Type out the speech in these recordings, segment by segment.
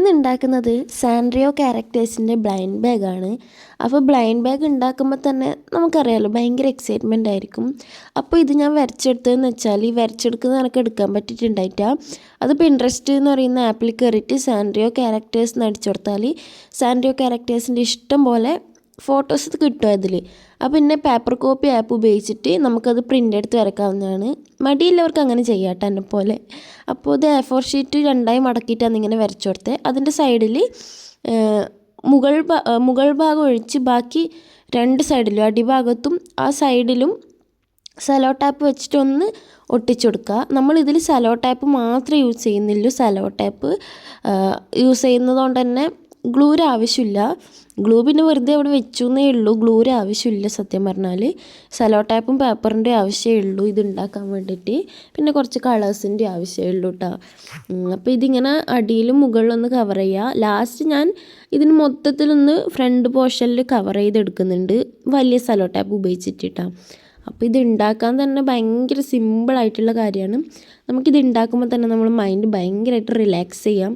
ഇന്ന് ഉണ്ടാക്കുന്നത് സാൻറിയോ ക്യാരക്ടേഴ്സിൻ്റെ ബ്ലൈൻഡ് ബാഗാണ്. അപ്പോൾ ബ്ലൈൻഡ് ബാഗ് ഉണ്ടാക്കുമ്പോൾ തന്നെ നമുക്കറിയാമല്ലോ ഭയങ്കര എക്സൈറ്റ്മെൻ്റ് ആയിരിക്കും. അപ്പോൾ ഇത് ഞാൻ വരച്ചെടുത്തതെന്ന് വെച്ചാൽ ഈ വരച്ചെടുക്കുന്നത് എനിക്ക് എടുക്കാൻ പറ്റിയിട്ടുണ്ടായിട്ടാ. അത് പിൻട്രസ്റ്റ് എന്ന് പറയുന്ന ആപ്പിൽ കയറിയിട്ട് സാൻറിയോ ക്യാരക്ടേഴ്സ് എന്ന് അടിച്ചു കൊടുത്താൽ സാൻറിയോ ക്യാരക്ടേഴ്സിൻ്റെ ഇഷ്ടം പോലെ ഫോട്ടോസ് കിട്ടും അതിൽ. അപ്പോൾ പിന്നെ പേപ്പർ കോപ്പി ആപ്പ് ഉപയോഗിച്ചിട്ട് നമുക്കത് പ്രിൻ്റ് എടുത്ത് വരക്കാവുന്നതാണ്. മടിയുള്ളവർക്ക് അങ്ങനെ ചെയ്യാം കേട്ടോ എന്നെ പോലെ. അപ്പോൾ ഇത് A4 ഷീറ്റ് രണ്ടായി മടക്കിയിട്ടാണ് ഇങ്ങനെ വരച്ചു കൊടുത്തത്. അതിൻ്റെ സൈഡിൽ മുകൾ ഭാഗം ഒഴിച്ച് ബാക്കി രണ്ട് സൈഡിലും അടിഭാഗത്തും ആ സൈഡിലും സെലോ ടാപ്പ് വെച്ചിട്ടൊന്ന് ഒട്ടിച്ചു കൊടുക്കുക. നമ്മളിതിൽ സെലോ ടാപ്പ് മാത്രമേ യൂസ് ചെയ്യുന്നില്ല. സെലോ ടാപ്പ് യൂസ് ചെയ്യുന്നത് കൊണ്ട് തന്നെ ഗ്ലൂര് ആവശ്യമില്ല. ഗ്ലൂ പിന്നെ വെറുതെ അവിടെ വെച്ചു എന്നേ ഉള്ളൂ. ഗ്ലൂര് ആവശ്യമില്ല സത്യം പറഞ്ഞാൽ. സെലോ ടാപ്പും പേപ്പറിൻ്റെ ആവശ്യമേ ഉള്ളൂ ഇത് ഉണ്ടാക്കാൻ വേണ്ടിയിട്ട്. പിന്നെ കുറച്ച് കളേഴ്സിൻ്റെ ആവശ്യമേ ഉള്ളൂ കേട്ടോ. അപ്പോൾ ഇതിങ്ങനെ അടിയിലും മുകളിലൊന്ന് കവർ ചെയ്യുക. ലാസ്റ്റ് ഞാൻ ഇതിന് മൊത്തത്തിലൊന്ന് ഫ്രണ്ട് പോർഷനിൽ കവർ ചെയ്തെടുക്കുന്നുണ്ട് വലിയ സെലോ ടാപ്പ് ഉപയോഗിച്ചിട്ടാണ്. അപ്പോൾ ഇത് ഉണ്ടാക്കാൻ തന്നെ ഭയങ്കര സിമ്പിളായിട്ടുള്ള കാര്യമാണ്. നമുക്കിത് ഉണ്ടാക്കുമ്പോൾ തന്നെ നമ്മൾ മൈൻഡ് ഭയങ്കരമായിട്ട് റിലാക്സ് ചെയ്യാൻ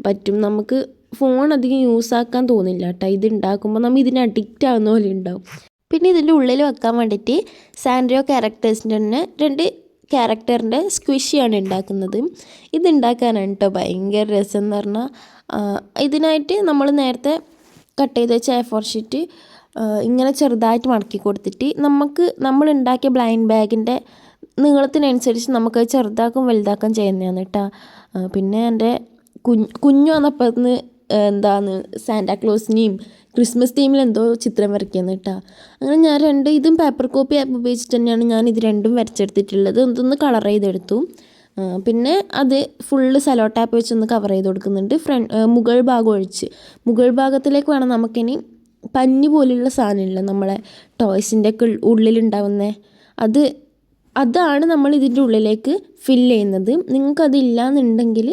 പറ്റും. നമുക്ക് ഫോൺ അധികം യൂസാക്കാൻ തോന്നില്ല കേട്ടോ. ഇത് ഉണ്ടാക്കുമ്പോൾ നമ്മൾ ഇതിന് അഡിക്റ്റ് ആവുന്ന പോലെ ഉണ്ടാവും. പിന്നെ ഇതിൻ്റെ ഉള്ളിൽ വെക്കാൻ വേണ്ടിയിട്ട് സാൻറിയോ ക്യാരക്ടേഴ്സിൻ്റെ തന്നെ 2 ക്യാരക്ടറിൻ്റെ സ്ക്വിഷിയാണ് ഉണ്ടാക്കുന്നത്. ഇതുണ്ടാക്കാനാണ് കേട്ടോ ഭയങ്കര രസം എന്ന് പറഞ്ഞാൽ. ഇതിനായിട്ട് നമ്മൾ നേരത്തെ കട്ട് ചെയ്ത് വെച്ച A4 ഷീറ്റ് ഇങ്ങനെ ചെറുതായിട്ട് മടക്കി കൊടുത്തിട്ട് നമ്മൾ ഉണ്ടാക്കിയ ബ്ലൈൻഡ് ബാഗിൻ്റെ നീളത്തിനനുസരിച്ച് നമുക്കത് ചെറുതാക്കും വലുതാക്കാൻ ചെയ്യുന്നതാണ് കേട്ടോ. പിന്നെ എൻ്റെ കുഞ്ഞു വന്നപ്പോഴന്ന് എന്താണ് സാന്റാക്ലോസിനെയും ക്രിസ്മസ് ടൈമിൽ എന്തോ ചിത്രം വരയ്ക്കുന്നത് കേട്ടോ. അങ്ങനെ ഞാൻ ഇതും പേപ്പർ കോപ്പി ആപ്പ് ഉപയോഗിച്ചിട്ട് തന്നെയാണ് ഞാൻ ഇത് രണ്ടും വരച്ചെടുത്തിട്ടുള്ളത്. ഇതൊന്ന് കളർ ചെയ്തെടുത്തു. പിന്നെ അത് ഫുള്ള് സെലോ ടാപ്പ് വെച്ചൊന്ന് കവർ ചെയ്ത് കൊടുക്കുന്നുണ്ട്. മുകൾ ഭാഗം ഒഴിച്ച് മുകൾ ഭാഗത്തിലേക്ക് വേണം നമുക്കിനി പഞ്ഞി പോലെയുള്ള സാധനമില്ല നമ്മളെ ടോയ്സിൻ്റെ ഒക്കെ ഉള്ളിലുണ്ടാവുന്ന അതാണ് നമ്മൾ ഇതിൻ്റെ ഉള്ളിലേക്ക് ഫില്ല് ചെയ്യുന്നത്. നിങ്ങൾക്കതില്ല എന്നുണ്ടെങ്കിൽ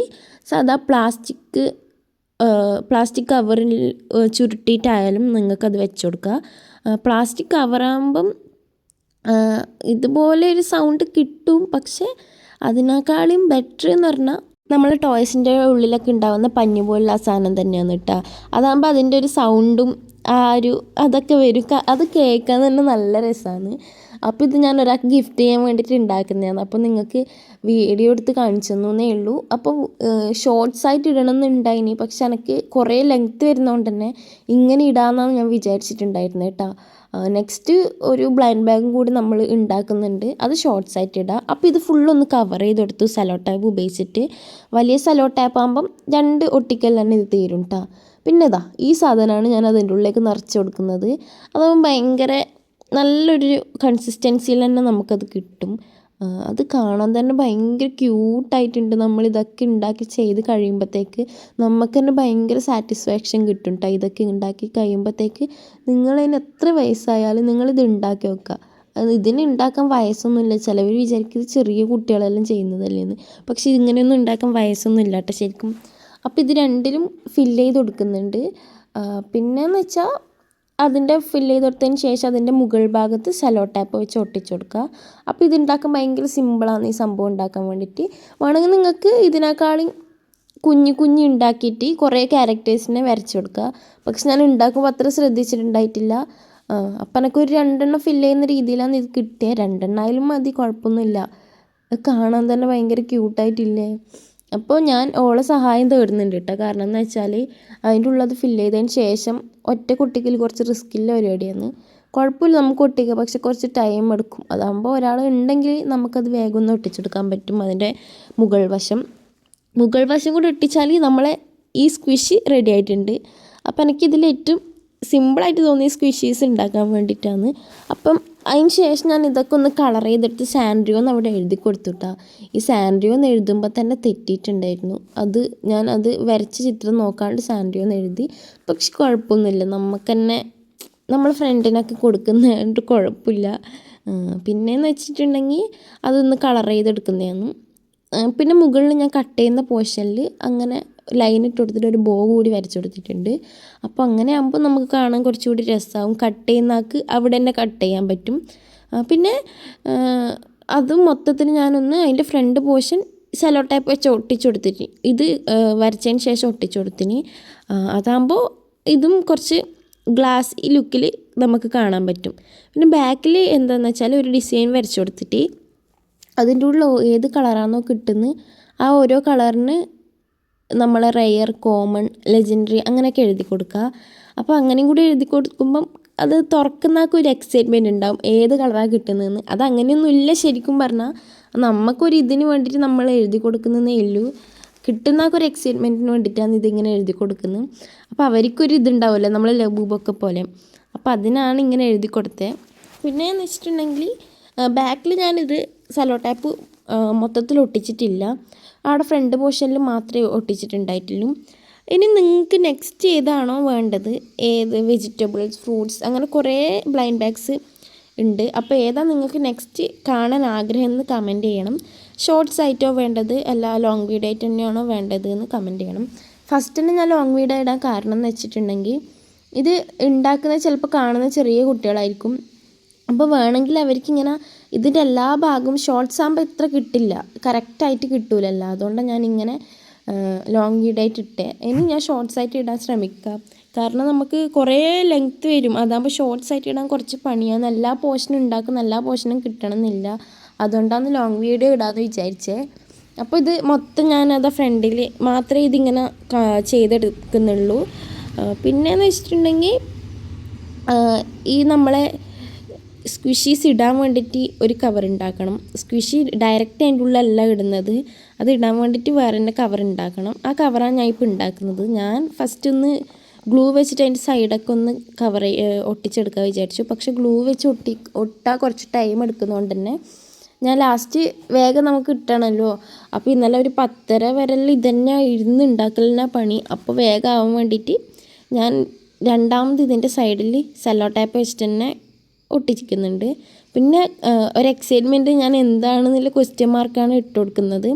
സാധാ പ്ലാസ്റ്റിക് കവറിൽ ചുരുട്ടിയിട്ടായാലും നിങ്ങൾക്കത് വെച്ച് കൊടുക്കുക. പ്ലാസ്റ്റിക് കവറാകുമ്പം ഇതുപോലെ ഒരു സൗണ്ട് കിട്ടും. പക്ഷേ അതിനേക്കാളും ബെറ്റർ എന്ന് പറഞ്ഞാൽ നമ്മൾ ടോയ്സിൻ്റെ ഉള്ളിലൊക്കെ ഉണ്ടാകുന്ന പഞ്ഞി പോലുള്ള സാധനം തന്നെയാണ് കേട്ടോ. അതാകുമ്പോൾ അതിൻ്റെ ഒരു സൗണ്ടും അതൊക്കെ വരും. അത് കേൾക്കാൻ തന്നെ നല്ല രസമാണ്. അപ്പോൾ ഇത് ഞാൻ ഒരാൾക്ക് ഗിഫ്റ്റ് ചെയ്യാൻ വേണ്ടിയിട്ട് ഉണ്ടാക്കുന്നതാണ്. അപ്പോൾ നിങ്ങൾക്ക് വീഡിയോ എടുത്ത് കാണിച്ചു തന്നേ ഉള്ളൂ. അപ്പോൾ ഷോർട്സ് ആയിട്ട് ഇടണമെന്നുണ്ടായിനി. പക്ഷെ എനിക്ക് കുറേ ലെങ്ത്ത് വരുന്നതുകൊണ്ട് തന്നെ ഇങ്ങനെ ഇടാമെന്നാണ് ഞാൻ വിചാരിച്ചിട്ടുണ്ടായിരുന്നത് കേട്ടോ. നെക്സ്റ്റ് ഒരു ബ്ലൈൻഡ് ബാഗും കൂടി നമ്മൾ ഉണ്ടാക്കുന്നുണ്ട്. അത് ഷോർട്സ് ആയിട്ട് ഇടാം. അപ്പോൾ ഇത് ഫുള്ളൊന്ന് കവർ ചെയ്തെടുത്തു സെലോ ടാപ്പ് ഉപയോഗിച്ചിട്ട്. വലിയ സെലോ ടാപ്പ് ആകുമ്പം 2 ഒട്ടിക്കൽ തന്നെ ഇത് തീരും കേട്ടോ. പിന്നെ ഈ സാധനമാണ് ഞാൻ അതിൻ്റെ ഉള്ളിലേക്ക് നിറച്ച് കൊടുക്കുന്നത്. അതാകുമ്പോൾ ഭയങ്കര നല്ലൊരു കൺസിസ്റ്റൻസിയിൽ തന്നെ നമുക്കത് കിട്ടും. അത് കാണാൻ തന്നെ ഭയങ്കര ക്യൂട്ടായിട്ടുണ്ട്. നമ്മളിതൊക്കെ ഉണ്ടാക്കി ചെയ്ത് കഴിയുമ്പോഴത്തേക്ക് നമുക്ക് തന്നെ ഭയങ്കര സാറ്റിസ്ഫാക്ഷൻ കിട്ടും കേട്ടോ. ഇതൊക്കെ ഉണ്ടാക്കി കഴിയുമ്പോഴത്തേക്ക് നിങ്ങളതിന് എത്ര വയസ്സായാലും നിങ്ങളിത് ഉണ്ടാക്കി വെക്കുക. ഇതിന് ഉണ്ടാക്കാൻ വയസ്സൊന്നുമില്ല. ചിലവർ വിചാരിക്കും ഇത് ചെറിയ കുട്ടികളെല്ലാം ചെയ്യുന്നതല്ലേന്ന്. പക്ഷേ ഇങ്ങനെയൊന്നും ഉണ്ടാക്കാൻ വയസ്സൊന്നും ഇല്ല കേട്ടോ ശരിക്കും. അപ്പോൾ ഇത് രണ്ടിലും ഫില്ല് ചെയ്ത് കൊടുക്കുന്നുണ്ട്. പിന്നെയെന്ന് വെച്ചാൽ അതിൻ്റെ ഫില്ല് ചെയ്ത് കൊടുത്തതിന് ശേഷം അതിൻ്റെ മുകൾ ഭാഗത്ത് സെലോ ടാപ്പ് വെച്ച് ഒട്ടിച്ചു കൊടുക്കുക. അപ്പോൾ ഇതുണ്ടാക്കാൻ ഭയങ്കര സിമ്പിളാണ് ഈ സംഭവം ഉണ്ടാക്കാൻ വേണ്ടിയിട്ട്. വേണമെങ്കിൽ നിങ്ങൾക്ക് ഇതിനേക്കാളും കുഞ്ഞ് ഉണ്ടാക്കിയിട്ട് കുറേ ക്യാരക്ടേഴ്സിനെ വരച്ച് കൊടുക്കുക. പക്ഷെ ഞാൻ ഉണ്ടാക്കുമ്പോൾ അത്ര ശ്രദ്ധിച്ചിട്ടുണ്ടായിട്ടില്ല. അപ്പം എനിക്കൊരു 2 ഫില്ല് ചെയ്യുന്ന രീതിയിലാണ് ഇത് കിട്ടിയത്. 2 ആയാലും മതി, കുഴപ്പമൊന്നുമില്ല. കാണാൻ തന്നെ ഭയങ്കര ക്യൂട്ടായിട്ടില്ലേ. അപ്പോൾ ഞാൻ ഓളെ സഹായം തേടുന്നുണ്ട് കേട്ടോ. കാരണം എന്ന് വെച്ചാൽ അതിൻ്റെ ഉള്ളത് ഫില്ല് ചെയ്തതിന് ശേഷം ഒറ്റ കുട്ടിക്കിൽ കുറച്ച് റിസ്ക്കില്ല പരിപാടിയാണ്. കുഴപ്പമില്ല, നമുക്ക് ഒട്ടിക്കാം. പക്ഷെ കുറച്ച് ടൈം എടുക്കും. അതാകുമ്പോൾ ഒരാൾ ഉണ്ടെങ്കിൽ നമുക്കത് വേഗം ഒന്ന് ഒട്ടിച്ചെടുക്കാൻ പറ്റും. അതിൻ്റെ മുകൾ വശം കൂടി ഒട്ടിച്ചാൽ നമ്മളെ ഈ സ്ക്വിഷ് റെഡി ആയിട്ടുണ്ട്. അപ്പോൾ എനിക്കിതിൽ ഏറ്റവും സിമ്പിളായിട്ട് തോന്നിയ സ്ക്വിഷീസ് ഉണ്ടാക്കാൻ വേണ്ടിയിട്ടാണ്. അപ്പം അതിന് ശേഷം ഞാൻ ഇതൊക്കെ ഒന്ന് കളർ ചെയ്തെടുത്ത് സാൻറിയോ എന്ന് അവിടെ എഴുതി കൊടുത്തു കേട്ടോ. ഈ സാൻറിയോ എന്ന് എഴുതുമ്പോൾ തന്നെ തെറ്റിയിട്ടുണ്ടായിരുന്നു. ഞാനത് വരച്ച ചിത്രം നോക്കാണ്ട് സാൻറിയോ എന്ന് എഴുതി. പക്ഷെ കുഴപ്പമൊന്നുമില്ല, നമുക്ക് തന്നെ നമ്മൾ ഫ്രണ്ടിനൊക്കെ കൊടുക്കുന്നതുകൊണ്ട് കുഴപ്പമില്ല. പിന്നെയെന്ന് വെച്ചിട്ടുണ്ടെങ്കിൽ അതൊന്ന് കളർ ചെയ്തെടുക്കുന്നതാണ്. പിന്നെ മുകളിൽ ഞാൻ കട്ട് ചെയ്യുന്ന പോർഷനിൽ അങ്ങനെ ലൈൻ ഇട്ട് കൊടുത്തിട്ട് ഒരു ബോ കൂടി വരച്ച് കൊടുത്തിട്ടുണ്ട്. അപ്പോൾ അങ്ങനെ ആകുമ്പോൾ നമുക്ക് കാണാൻ കുറച്ചുകൂടി രസമാവും. കട്ട് ചെയ്യുന്ന ആൾക്ക് അവിടെ തന്നെ കട്ട് ചെയ്യാൻ പറ്റും. പിന്നെ അത് മൊത്തത്തിൽ ഞാനൊന്ന് അതിൻ്റെ ഫ്രണ്ട് പോർഷൻ സെല്ലോ ടൈപ്പ് വെച്ച് ഒട്ടിച്ചു കൊടുത്തിട്ട് ഇത് വരച്ചതിന് ശേഷം ഒട്ടിച്ചു കൊടുത്തിന്. അതാകുമ്പോൾ ഇതും കുറച്ച് ഗ്ലാസ് ലുക്കിൽ നമുക്ക് കാണാൻ പറ്റും. പിന്നെ ബാക്കിൽ എന്താണെന്ന് വെച്ചാൽ ഒരു ഡിസൈൻ വരച്ചു കൊടുത്തിട്ട് അതിൻ്റെ ഉള്ളിൽ ഏത് കളറാണോ കിട്ടുന്നത് ആ ഓരോ കളറിന് നമ്മളെ റെയർ, കോമൺ, ലെജൻഡറി അങ്ങനെയൊക്കെ എഴുതി കൊടുക്കുക. അപ്പോൾ അങ്ങനെയും കൂടി എഴുതി കൊടുക്കുമ്പം അത് തുറക്കുന്നതൊക്കെ ഒരു എക്സൈറ്റ്മെൻറ്റ് ഉണ്ടാവും, ഏത് കളറാണ് കിട്ടുന്നതെന്ന്. അത് അങ്ങനെയൊന്നുമില്ല ശരിക്കും പറഞ്ഞാൽ, നമുക്കൊരു ഇതിന് വേണ്ടിയിട്ട് നമ്മൾ എഴുതി കൊടുക്കുന്നതേ ഉള്ളൂ. കിട്ടുന്നതൊക്കെ ഒരു എക്സൈറ്റ്മെൻറ്റിന് വേണ്ടിയിട്ടാണ് ഇതിങ്ങനെ എഴുതി കൊടുക്കുന്നത്. അപ്പോൾ അവർക്കൊരു ഇതുണ്ടാവുമല്ലോ നമ്മൾ ലവ് ബുക്കൊക്കെ പോലെ, അപ്പോൾ അതിനാണ് ഇങ്ങനെ എഴുതി കൊടുത്തത്. പിന്നെ എന്ന് വെച്ചിട്ടുണ്ടെങ്കിൽ ബാക്കിൽ ഞാനിത് സെല്ലോ ടാപ്പ് മൊത്തത്തിൽ ഒട്ടിച്ചിട്ടില്ല, അവിടെ ഫ്രണ്ട് പോർഷനിൽ മാത്രമേ ഒട്ടിച്ചിട്ടുണ്ടായിട്ടുള്ളൂ. ഇനി നിങ്ങൾക്ക് നെക്സ്റ്റ് ഏതാണോ വേണ്ടത്, ഏത് വെജിറ്റബിൾസ്, ഫ്രൂട്ട്സ്, അങ്ങനെ കുറേ ബ്ലൈൻഡ് ബാഗ്സ് ഉണ്ട്. അപ്പോൾ ഏതാ നിങ്ങൾക്ക് നെക്സ്റ്റ് കാണാൻ ആഗ്രഹം എന്ന് കമൻറ്റ് ചെയ്യണം. ഷോർട്ട്സ് ആയിട്ടോ വേണ്ടത് അല്ല ലോങ് വീഡിയോ ആയിട്ട് തന്നെയാണോ വേണ്ടത് എന്ന് കമൻറ്റ് ചെയ്യണം. ഫസ്റ്റ് തന്നെ ഞാൻ ലോങ് വീഡിയോ ഇടാൻ കാരണം എന്ന് വെച്ചിട്ടുണ്ടെങ്കിൽ ഇത് ഉണ്ടാക്കുന്നത് ചിലപ്പോൾ കാണുന്ന ചെറിയ കുട്ടികളായിരിക്കും. അപ്പോൾ വേണമെങ്കിൽ അവർക്കിങ്ങനെ ഇതിൻ്റെ എല്ലാ ഭാഗവും ഷോർട്ട്സ് ആകുമ്പോൾ ഇത്ര കിട്ടില്ല, കറക്റ്റായിട്ട് കിട്ടൂലല്ലോ. അതുകൊണ്ടാണ് ഞാനിങ്ങനെ ലോങ് വീഡിയോ ആയിട്ട് ഇട്ടേ. ഇനി ഞാൻ ഷോർട്ട്സ് ആയിട്ട് ഇടാൻ ശ്രമിക്കാം, കാരണം നമുക്ക് കുറേ ലെങ്ത്ത് വരും. അതാകുമ്പോൾ ഷോർട്ട്സ് ആയിട്ട് ഇടാൻ കുറച്ച് പണിയാണ്. എല്ലാ പോർഷനും ഉണ്ടാക്കുന്ന എല്ലാ പോർഷനും കിട്ടണമെന്നില്ല, അതുകൊണ്ടാണ് ലോങ് വീഡിയോ ഇടാമെന്ന് വിചാരിച്ചേ. അപ്പോൾ ഇത് മൊത്തം ഞാനത് ഫ്രണ്ടിൽ മാത്രമേ ഇതിങ്ങനെ ചെയ്തെടുക്കുന്നുള്ളൂ. പിന്നെയെന്ന് വെച്ചിട്ടുണ്ടെങ്കിൽ ഈ നമ്മളെ സ്ക്വിഷീസ് ഇടാൻ വേണ്ടിയിട്ട് ഒരു കവർ ഉണ്ടാക്കണം. സ്ക്വിഷി ഡയറക്റ്റ് അതിൻ്റെ ഉള്ളിലല്ല ഇടുന്നത്, അത് ഇടാൻ വേണ്ടിയിട്ട് വേറെ തന്നെ കവർ ഉണ്ടാക്കണം. ആ കവറാണ് ഞാൻ ഇപ്പോൾ ഉണ്ടാക്കുന്നത്. ഞാൻ ഫസ്റ്റ് ഒന്ന് ഗ്ലൂ വെച്ചിട്ട് അതിൻ്റെ സൈഡൊക്കെ ഒന്ന് ഒട്ടിച്ചെടുക്കാൻ വിചാരിച്ചു. പക്ഷേ ഗ്ലൂ വെച്ച് ഒട്ടാൻ കുറച്ച് ടൈം എടുക്കുന്നതുകൊണ്ട് തന്നെ ഞാൻ ലാസ്റ്റ് വേഗം നമുക്ക് കിട്ടണമല്ലോ. അപ്പോൾ ഇന്നലെ ഒരു 10:30 വരെ ഇതന്നെ ഇരുന്ന് ഉണ്ടാക്കലിനാ പണി. അപ്പോൾ വേഗം ആവാൻ വേണ്ടിയിട്ട് ഞാൻ രണ്ടാമത് ഇതിൻ്റെ സൈഡിൽ സെല്ലോ ടാപ്പ് വെച്ചിട്ട് തന്നെ ഒട്ടിച്ചിരിക്കുന്നുണ്ട്. പിന്നെ ഒരു എക്സൈറ്റ്മെൻറ്റ്, ഞാൻ എന്താണെന്നുള്ള ക്വസ്റ്റ്യൻ മാർക്കാണ് ഇട്ട് കൊടുക്കുന്നത്.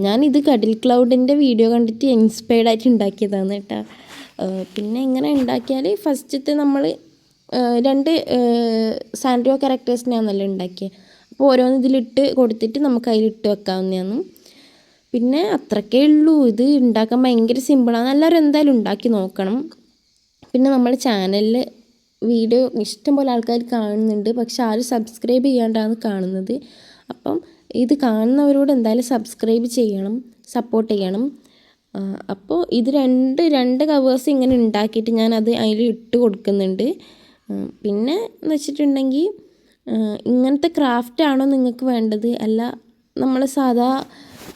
ഞാനിത് കടൽ ക്ലൗഡിൻ്റെ വീഡിയോ കണ്ടിട്ട് ഇൻസ്പയർഡ് ആയിട്ട് ഉണ്ടാക്കിയതാണ് കേട്ടോ. പിന്നെ ഇങ്ങനെ ഉണ്ടാക്കിയാൽ ഫസ്റ്റത്തെ നമ്മൾ 2 സാൻഡ്രിയോ ക്യാരക്ടേഴ്സിനെയാണല്ലോ ഉണ്ടാക്കിയത്. അപ്പോൾ ഓരോന്ന് ഇതിലിട്ട് കൊടുത്തിട്ട് നമുക്ക് അതിലിട്ട് വെക്കാവുന്നതാണ്. പിന്നെ അത്രയ്ക്കേ ഉള്ളൂ. ഇത് ഉണ്ടാക്കാൻ ഭയങ്കര സിമ്പിളാണ്, എല്ലാവരും എന്തായാലും ഉണ്ടാക്കി നോക്കണം. പിന്നെ നമ്മുടെ ചാനലിൽ വീഡിയോ ഇഷ്ടംപോലെ ആൾക്കാർ കാണുന്നുണ്ട്, പക്ഷെ ആരും സബ്സ്ക്രൈബ് ചെയ്യാണ്ടാണ് കാണുന്നത്. അപ്പം ഇത് കാണുന്നവരോട് എന്തായാലും സബ്സ്ക്രൈബ് ചെയ്യണം, സപ്പോർട്ട് ചെയ്യണം. അപ്പോൾ ഇത് രണ്ട് കവേഴ്സ് ഇങ്ങനെ ഉണ്ടാക്കിയിട്ട് ഞാനത് അതിൽ ഇട്ട് കൊടുക്കുന്നുണ്ട്. പിന്നെ എന്ന് വെച്ചിട്ടുണ്ടെങ്കിൽ ഇങ്ങനത്തെ ക്രാഫ്റ്റാണോ നിങ്ങൾക്ക് വേണ്ടത്, അല്ല നമ്മൾ സാധാ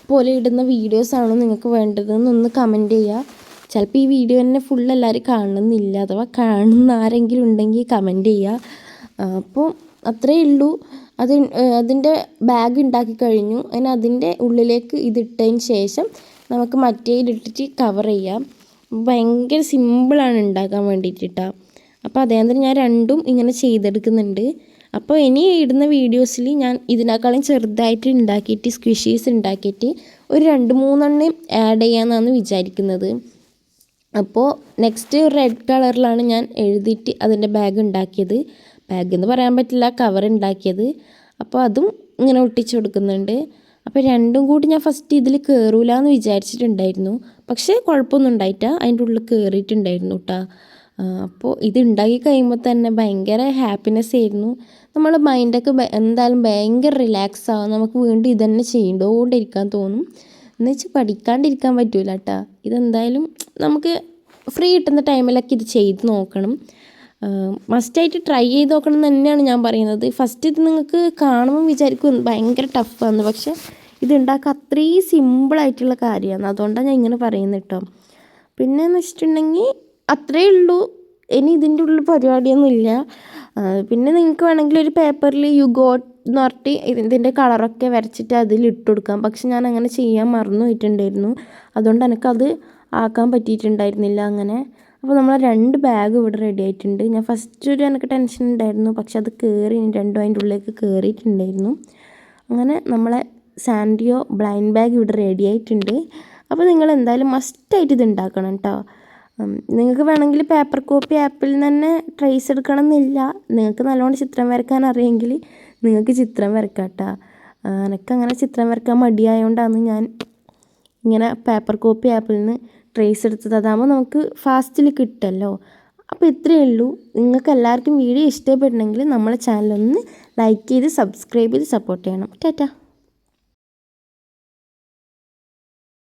പോലെ ഇടുന്ന വീഡിയോസാണോ നിങ്ങൾക്ക് വേണ്ടതെന്നൊന്ന് കമൻറ്റ് ചെയ്യുക. ചിലപ്പോൾ ഈ വീഡിയോ തന്നെ ഫുൾ എല്ലാവരും കാണണമെന്നില്ല, അഥവാ കാണുന്ന ആരെങ്കിലും ഉണ്ടെങ്കിൽ കമൻറ്റ് ചെയ്യുക. അപ്പോൾ അത്രയേ ഉള്ളൂ. അതിൻ്റെ ബാഗ് ഉണ്ടാക്കി കഴിഞ്ഞു. അതിൻ്റെ ഉള്ളിലേക്ക് ഇതിട്ടതിന് ശേഷം നമുക്ക് മറ്റേതിലിട്ടിട്ട് കവർ ചെയ്യാം. ഭയങ്കര സിമ്പിളാണ് ഉണ്ടാക്കാൻ വേണ്ടിയിട്ടാണ്. അപ്പോൾ അതേപോലെ ഞാൻ രണ്ടും ഇങ്ങനെ ചെയ്തെടുക്കുന്നുണ്ട്. അപ്പോൾ ഇനി ഇടുന്ന വീഡിയോസിൽ ഞാൻ ഇതിനേക്കാളും ചെറുതായിട്ട് ഉണ്ടാക്കിയിട്ട് സ്ക്വിഷീസ് ഉണ്ടാക്കിയിട്ട് ഒരു 2-3 ആഡ് ചെയ്യാമെന്നാണ് വിചാരിക്കുന്നത്. അപ്പോൾ നെക്സ്റ്റ് റെഡ് കളറിലാണ് ഞാൻ എഴുതിയിട്ട് അതിൻ്റെ ബാഗ് ഉണ്ടാക്കിയത്. ബാഗ് എന്ന് പറയാൻ പറ്റില്ല, കവർ ഉണ്ടാക്കിയത്. അപ്പോൾ അതും ഇങ്ങനെ ഒട്ടിച്ച് കൊടുക്കുന്നുണ്ട്. അപ്പോൾ രണ്ടും കൂടി ഞാൻ ഫസ്റ്റ് ഇതിൽ കയറൂല എന്ന് വിചാരിച്ചിട്ടുണ്ടായിരുന്നു, പക്ഷേ കുഴപ്പമൊന്നും ഉണ്ടായിട്ടാ അതിൻ്റെ ഉള്ളിൽ കയറിയിട്ടുണ്ടായിരുന്നു കേട്ടോ. അപ്പോൾ ഇത് ഉണ്ടാക്കി കഴിയുമ്പോൾ തന്നെ ഭയങ്കര ഹാപ്പിനെസ് ആയിരുന്നു. നമ്മളെ മൈൻഡൊക്കെ എന്തായാലും ഭയങ്കര റിലാക്സ് ആവും. നമുക്ക് വീണ്ടും ഇതന്നെ ചെയ്തുകൊണ്ടിരിക്കാൻ തോന്നും. എന്ന് വെച്ചാൽ പഠിക്കാണ്ടിരിക്കാൻ പറ്റൂല കേട്ടോ. ഇതെന്തായാലും നമുക്ക് ഫ്രീ കിട്ടുന്ന ടൈമിലൊക്കെ ഇത് ചെയ്ത് നോക്കണം. മസ്റ്റായിട്ട് ട്രൈ ചെയ്ത് നോക്കണം എന്ന് തന്നെയാണ് ഞാൻ പറയുന്നത്. ഫസ്റ്റ് ഇത് നിങ്ങൾക്ക് കാണുമ്പോൾ വിചാരിക്കും ഭയങ്കര ടഫാണ്, പക്ഷേ ഇത് ഉണ്ടാക്കാൻ അത്രയും സിമ്പിളായിട്ടുള്ള കാര്യമാണ്. അതുകൊണ്ടാണ് ഞാൻ ഇങ്ങനെ പറയുന്നത് കേട്ടോ. പിന്നെയെന്ന് വെച്ചിട്ടുണ്ടെങ്കിൽ അത്രയേ ഉള്ളൂ. ഇനി ഇതിൻ്റെ ഉള്ളിൽ പരിപാടിയൊന്നുമില്ല. പിന്നെ നിങ്ങൾക്ക് വേണമെങ്കിൽ ഒരു പേപ്പറിൽ യു ഗോട്ട് എന്ന് പറഞ്ഞിട്ട് ഇതിൻ്റെ കളറൊക്കെ വരച്ചിട്ട് അതിൽ ഇട്ട് കൊടുക്കാം. പക്ഷെ ഞാൻ അങ്ങനെ ചെയ്യാൻ മറന്നു പോയിട്ടുണ്ടായിരുന്നു, അതുകൊണ്ട് എനിക്കത് ആക്കാൻ പറ്റിയിട്ടുണ്ടായിരുന്നില്ല അങ്ങനെ. അപ്പോൾ നമ്മളെ 2 ബാഗ് ഇവിടെ റെഡി ആയിട്ടുണ്ട്. ഞാൻ ഫസ്റ്റ് എനിക്ക് ടെൻഷൻ ഉണ്ടായിരുന്നു, പക്ഷെ അത് കയറി, രണ്ടും അതിൻ്റെ ഉള്ളിലേക്ക് കയറിയിട്ടുണ്ടായിരുന്നു. അങ്ങനെ നമ്മളെ സാൻഡിയോ ബ്ലൈൻഡ് ബാഗ് ഇവിടെ റെഡി ആയിട്ടുണ്ട്. അപ്പോൾ നിങ്ങൾ എന്തായാലും മസ്റ്റായിട്ട് ഇത് ഉണ്ടാക്കണം കേട്ടോ. നിങ്ങൾക്ക് വേണമെങ്കിൽ പേപ്പർ കോപ്പി ആപ്പിൽ നിന്ന് തന്നെ ട്രേസ് എടുക്കണം എന്നില്ല. നിങ്ങൾക്ക് നല്ലോണം ചിത്രം വരയ്ക്കാൻ അറിയെങ്കിൽ നിങ്ങൾക്ക് ചിത്രം വരയ്ക്കാം കേട്ടോ. എനിക്കങ്ങനെ ചിത്രം വരയ്ക്കാൻ മടിയായതുകൊണ്ടാണ് ഞാൻ ഇങ്ങനെ പേപ്പർ കോപ്പി ആപ്പിൽ നിന്ന് ട്രേസ് എടുത്തത്. അതാകുമ്പോൾ നമുക്ക് ഫാസ്റ്റിൽ കിട്ടുമല്ലോ. അപ്പോൾ ഇത്രയേ ഉള്ളൂ. നിങ്ങൾക്ക് എല്ലാവർക്കും വീഡിയോ ഇഷ്ടപ്പെടണമെങ്കിൽ നമ്മളെ ചാനലൊന്ന് ലൈക്ക് ചെയ്ത് സബ്സ്ക്രൈബ് ചെയ്ത് സപ്പോർട്ട് ചെയ്യണം. ടാറ്റാ.